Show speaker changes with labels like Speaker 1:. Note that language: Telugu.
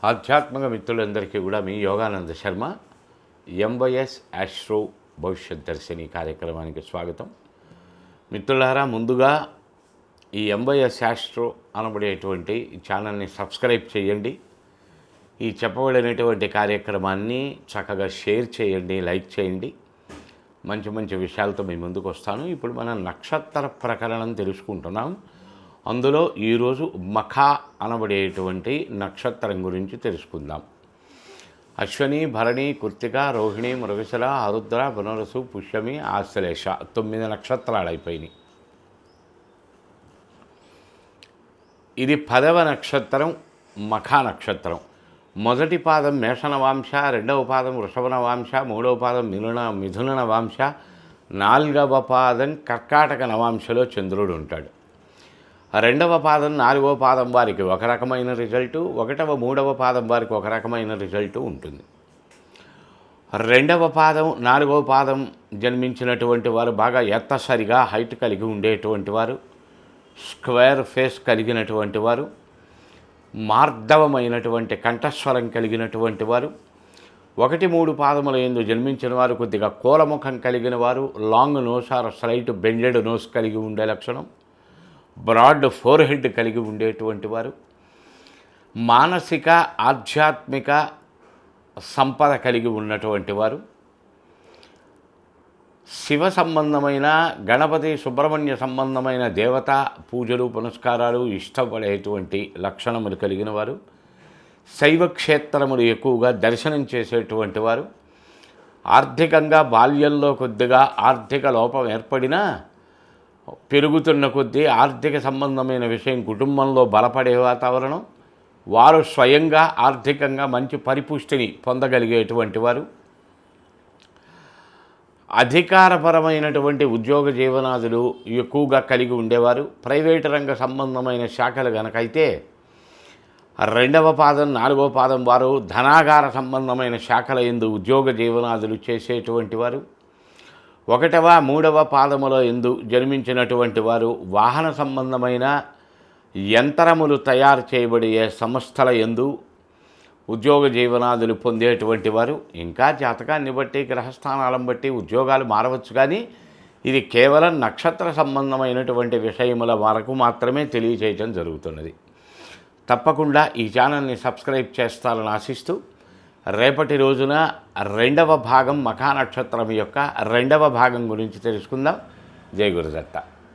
Speaker 1: ఆధ్యాత్మిక మిత్రులందరికీ కూడా మీ యోగానంద శర్మ ఎంవైఎస్ ఆస్ట్రో భవిష్యత్ దర్శిని కార్యక్రమానికి స్వాగతం. మిత్రులారా, ముందుగా ఈ ఎంవైఎస్ ఆస్ట్రో అనబడేటువంటి ఛానల్ని సబ్స్క్రైబ్ చేయండి. ఈ చెప్పబడినటువంటి కార్యక్రమాన్ని చక్కగా షేర్ చేయండి, లైక్ చేయండి. మంచి మంచి విషయాలతో మీ ముందుకు వస్తాను. ఇప్పుడు మనం నక్షత్ర ప్రకరణం తెలుసుకుంటున్నాం. అందులో ఈరోజు మఖ అనబడేటువంటి నక్షత్రం గురించి తెలుసుకుందాం. అశ్వని, భరణి, కృత్తిక, రోహిణి, మృగశిర, ఆరుద్ర, పునరసు, పుష్యమి, ఆశ్లేష 9 నక్షత్రాలు అయిపోయినాయి. ఇది 10వ నక్షత్రం మఖ నక్షత్రం. మొదటి పాదం మేష నవాంశ, రెండవ పాదం వృషభ నవాంశ, మూడవ పాదం మిథున నవాంశ, 4వ పాదం కర్కాటక నవాంశలో చంద్రుడు ఉంటాడు. రెండవ పాదం 4వ పాదం వారికి ఒక రకమైన రిజల్టు, 1వ 3వ పాదం వారికి ఒక రకమైన రిజల్టు ఉంటుంది. రెండవ పాదం 4వ పాదం జన్మించినటువంటి వారు బాగా ఎత్తసరిగా హైట్ కలిగి ఉండేటువంటి వారు, స్క్వేర్ ఫేస్ కలిగినటువంటి వారు, మార్ధవమైనటువంటి కంఠస్వరం కలిగినటువంటి వారు, 1-3 పాదముల యందు జన్మించిన వారు కొద్దిగా కోలముఖం కలిగిన వారు, long nose or slight bended nose కలిగి ఉండే లక్షణం, బ్రాడ్ ఫోర్ హెడ్ కలిగి ఉండేటువంటి వారు, మానసిక ఆధ్యాత్మిక సంపద కలిగి ఉన్నటువంటి వారు, శివ సంబంధమైన గణపతి సుబ్రహ్మణ్య సంబంధమైన దేవత పూజలు పునస్కారాలు ఇష్టపడేటువంటి లక్షణములు కలిగిన వారు, శైవ క్షేత్రములు ఎక్కువగా దర్శనం చేసేటువంటి వారు, ఆర్థికంగా బాల్యంలో కొద్దిగా ఆర్థిక లోపం ఏర్పడినా పెరుగుతున్న కొద్దీ ఆర్థిక సంబంధమైన విషయం కుటుంబంలో బలపడే వాతావరణం, వారు స్వయంగా ఆర్థికంగా మంచి పరిపుష్టిని పొందగలిగేటువంటి వారు, అధికారపరమైనటువంటి ఉద్యోగ జీవనాదులు ఎక్కువగా కలిగి ఉండేవారు, ప్రైవేటు రంగ సంబంధమైన శాఖలు గనకైతే 2వ పాదం 4వ పాదం వారు ధనాగార సంబంధమైన శాఖల యందు ఉద్యోగ జీవనాదులు చేసేటువంటి వారు, 1వ 3వ పాదముల యందు జన్మించినటువంటి వారు వాహన సంబంధమైన యంత్రములు తయారు చేయబడే సంస్థల యందు ఉద్యోగ జీవనాదులు పొందేటువంటి వారు. ఇంకా జాతకాన్ని బట్టి గ్రహస్థానాలను బట్టి ఉద్యోగాలు మారవచ్చు, కానీ ఇది కేవలం నక్షత్ర సంబంధమైనటువంటి విషయముల వరకు మాత్రమే తెలియజేయడం జరుగుతున్నది. తప్పకుండా ఈ ఛానల్ని సబ్స్క్రైబ్ చేస్తారని ఆశిస్తూ రేపటి రోజున 2వ భాగం మఖా నక్షత్రం యొక్క 2వ భాగం గురించి తెలుసుకుందాం. జై గురుదత్త.